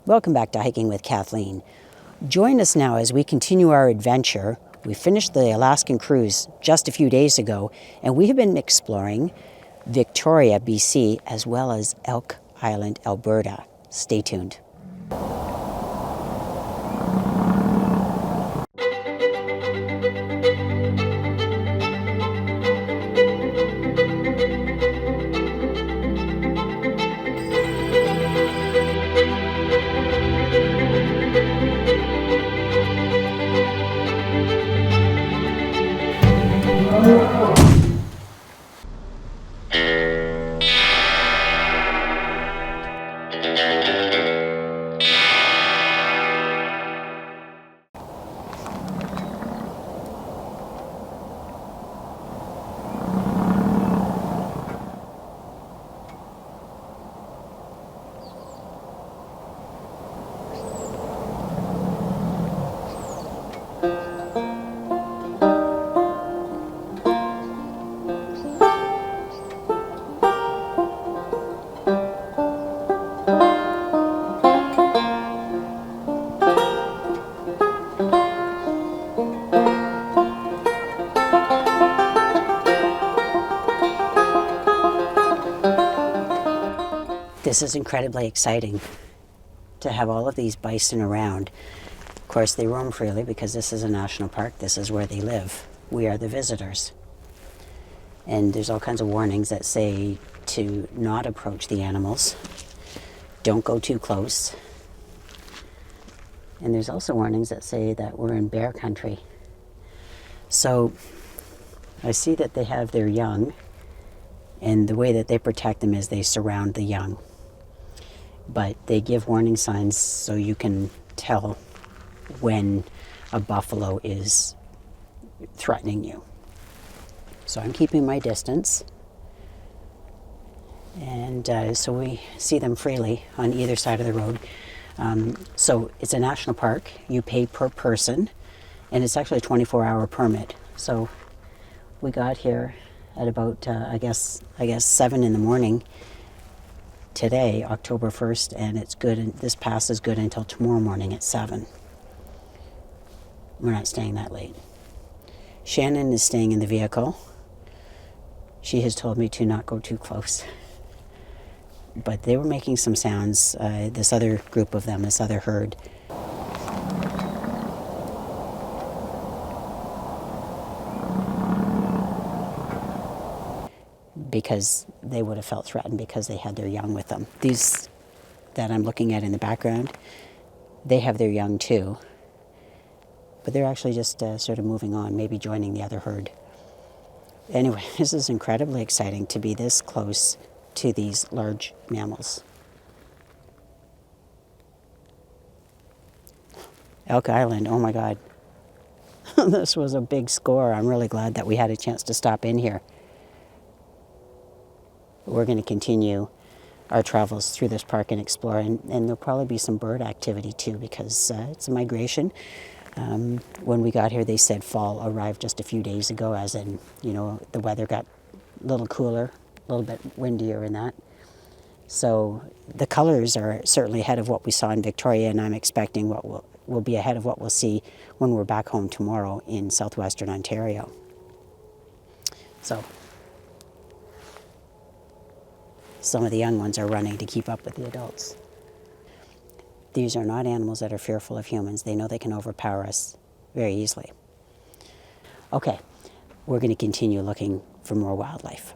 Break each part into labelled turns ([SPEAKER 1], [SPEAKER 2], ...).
[SPEAKER 1] Welcome back to Hiking with Kathleen. Join us now as we continue our adventure. We finished the Alaskan Cruise just a few days ago, and we have been exploring Victoria, BC, as well as Elk Island, Alberta. Stay tuned. This is incredibly exciting to have all of these bison around. Of course, they roam freely because this is a national park. This is where they live. We are the visitors. And there's all kinds of warnings that say to not approach the animals. Don't go too close. And there's also warnings that say that we're in bear country. So I see that they have their young, and the way that they protect them is they surround the young. But they give warning signs so you can tell when a buffalo is threatening you. So I'm keeping my distance. And so we see them freely on either side of the road. So it's a national park. You pay per person, and it's actually a 24-hour permit. So we got here at about, I guess 7 in the morning today, October 1st, and it's good. And this pass is good until tomorrow morning at 7. We're not staying that late. Shannon is staying in the vehicle. She has told me to not go too close. But they were making some sounds, this other group of them, this other herd. Because they would have felt threatened because they had their young with them. These that I'm looking at in the background, they have their young too. But they're actually just sort of moving on, maybe joining the other herd. Anyway, this is incredibly exciting to be this close to these large mammals. Elk Island, oh my God. This was a big score. I'm really glad that we had a chance to stop in here. We're going to continue our travels through this park and explore, and there'll probably be some bird activity too because it's a migration. When we got here, they said fall arrived just a few days ago, as in, the weather got a little cooler, a little bit windier and that. So the colors are certainly ahead of what we saw in Victoria, and I'm expecting what will be ahead of what we'll see when we're back home tomorrow in southwestern Ontario. So some of the young ones are running to keep up with the adults. These are not animals that are fearful of humans. They know they can overpower us very easily. Okay, we're going to continue looking for more wildlife.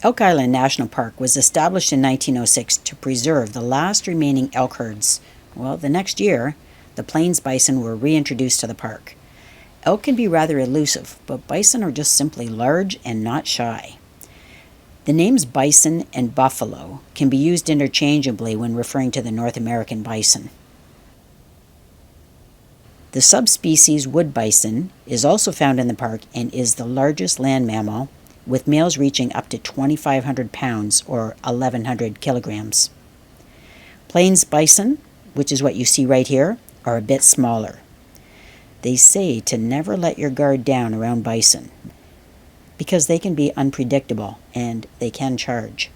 [SPEAKER 1] Elk Island National Park was established in 1906 to preserve the last remaining elk herds. Well, the next year, the plains bison were reintroduced to the park. Elk can be rather elusive, but bison are just simply large and not shy. The names bison and buffalo can be used interchangeably when referring to the North American bison. The subspecies wood bison is also found in the park and is the largest land mammal, with males reaching up to 2,500 pounds or 1,100 kilograms. Plains bison, which is what you see right here, are a bit smaller. They say to never let your guard down around bison because they can be unpredictable and they can charge.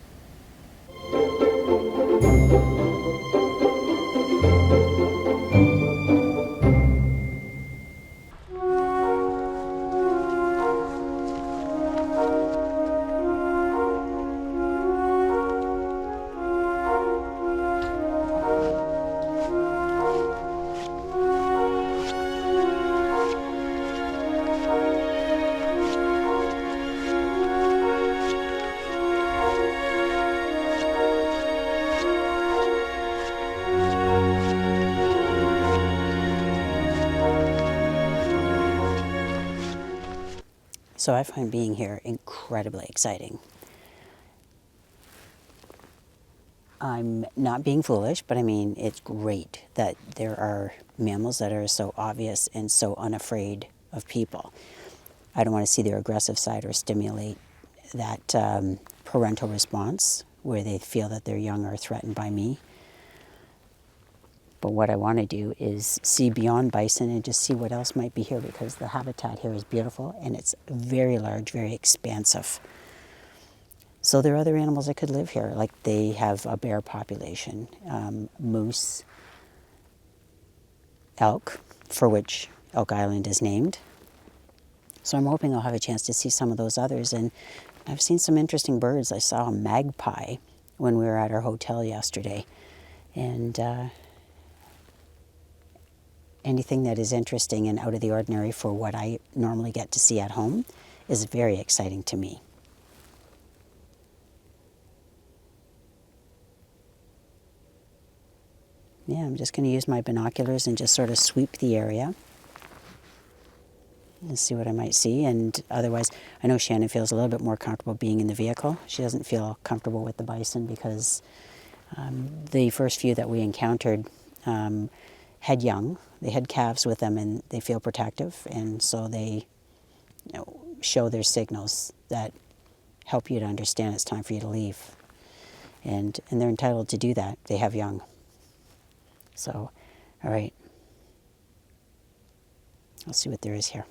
[SPEAKER 1] So I find being here incredibly exciting. I'm not being foolish, but I mean, it's great that there are mammals that are so obvious and so unafraid of people. I don't want to see their aggressive side or stimulate that parental response where they feel that their young are threatened by me. But what I want to do is see beyond bison and just see what else might be here, because the habitat here is beautiful and it's very large, very expansive. So there are other animals that could live here, like they have a bear population, moose, elk, for which Elk Island is named. So I'm hoping I'll have a chance to see some of those others. And I've seen some interesting birds. I saw a magpie when we were at our hotel yesterday. And anything that is interesting and out of the ordinary for what I normally get to see at home is very exciting to me. Yeah, I'm just going to use my binoculars and just sort of sweep the area and see what I might see. And otherwise, I know Shannon feels a little bit more comfortable being in the vehicle. She doesn't feel comfortable with the bison because the first few that we encountered had young. They had calves with them and they feel protective, and so they show their signals that help you to understand it's time for you to leave. And they're entitled to do that. They have young. So, all right. Let's see what there is here.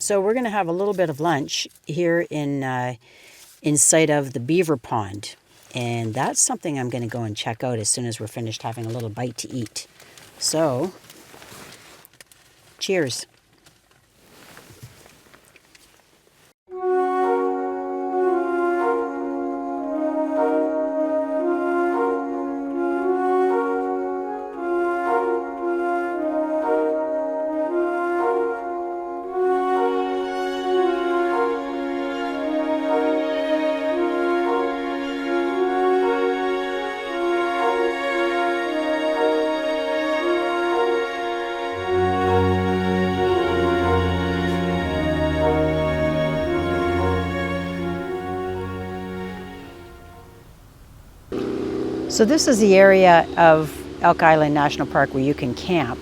[SPEAKER 1] So we're going to have a little bit of lunch here in sight of the beaver pond. And that's something I'm going to go and check out as soon as we're finished having a little bite to eat. So, cheers. So this is the area of Elk Island National Park where you can camp.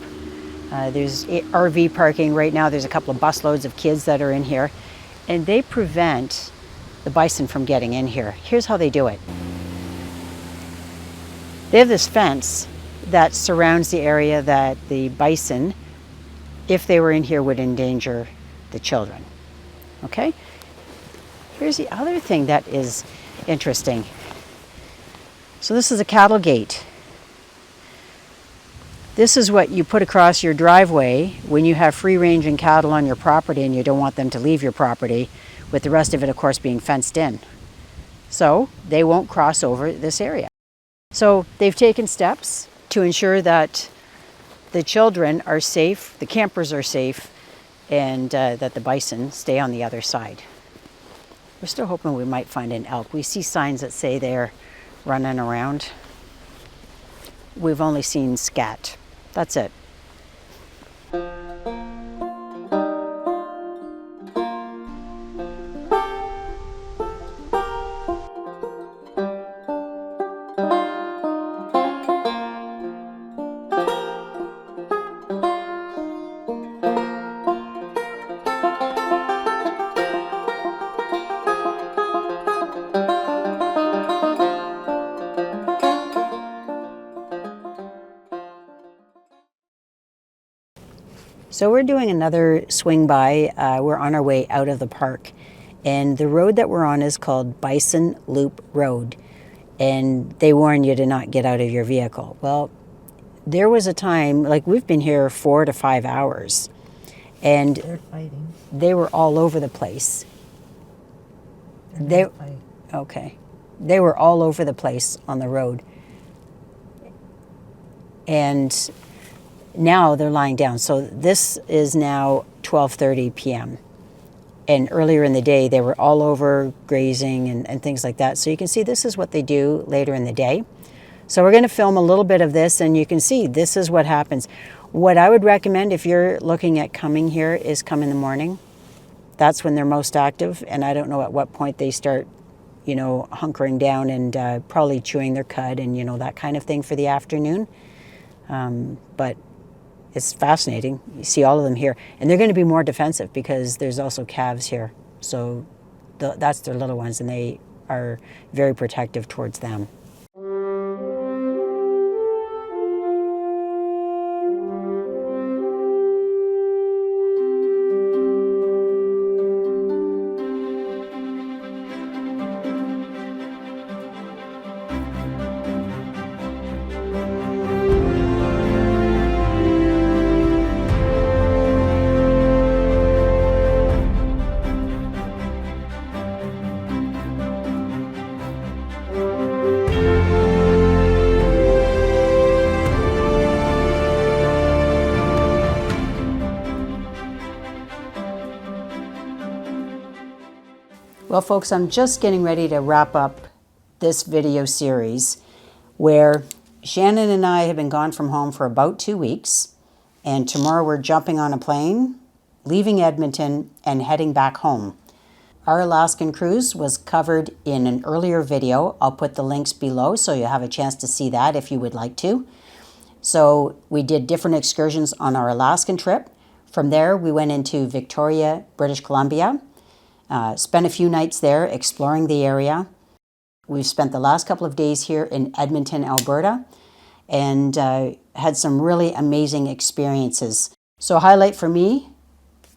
[SPEAKER 1] There's RV parking right now. There's a couple of busloads of kids that are in here, and they prevent the bison from getting in here. Here's how they do it. They have this fence that surrounds the area that the bison, if they were in here, would endanger the children. Okay? Here's the other thing that is interesting. So this is a cattle gate. This is what you put across your driveway when you have free-ranging cattle on your property and you don't want them to leave your property, with the rest of it, of course, being fenced in. So they won't cross over this area. So they've taken steps to ensure that the children are safe, the campers are safe, and that the bison stay on the other side. We're still hoping we might find an elk. We see signs that say they're running around. We've only seen scat. That's it. So we're doing another swing by. We're on our way out of the park. And the road that we're on is called Bison Loop Road. And they warn you to not get out of your vehicle. Well, there was a time, like we've been here 4 to 5 hours. And
[SPEAKER 2] they're fighting.
[SPEAKER 1] They were all over the place. Okay. They were all over the place on the road. And now they're lying down. So this is now 12:30 p.m. And earlier in the day, they were all over grazing and things like that. So you can see this is what they do later in the day. So we're going to film a little bit of this, and you can see this is what happens. What I would recommend if you're looking at coming here is come in the morning. That's when they're most active, and I don't know at what point they start, hunkering down and probably chewing their cud and, that kind of thing for the afternoon. But it's fascinating. You see all of them here. And they're going to be more defensive because there's also calves here. So that's their little ones, and they are very protective towards them. Well, folks, I'm just getting ready to wrap up this video series where Shannon and I have been gone from home for about 2 weeks, and tomorrow we're jumping on a plane, leaving Edmonton, and heading back home. Our Alaskan cruise was covered in an earlier video. I'll put the links below so you'll have a chance to see that if you would like to. So we did different excursions on our Alaskan trip. From there, we went into Victoria, British Columbia, spent a few nights there exploring the area. We've spent the last couple of days here in Edmonton, Alberta, and had some really amazing experiences. So a highlight for me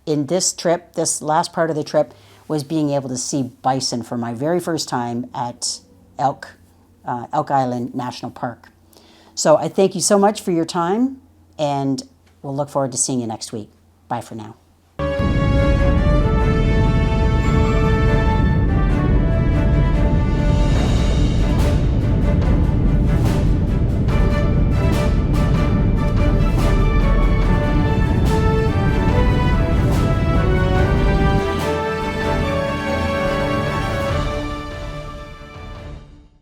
[SPEAKER 1] in this trip, this last part of the trip, was being able to see bison for my very first time at Elk Island National Park. So I thank you so much for your time, and we'll look forward to seeing you next week. Bye for now.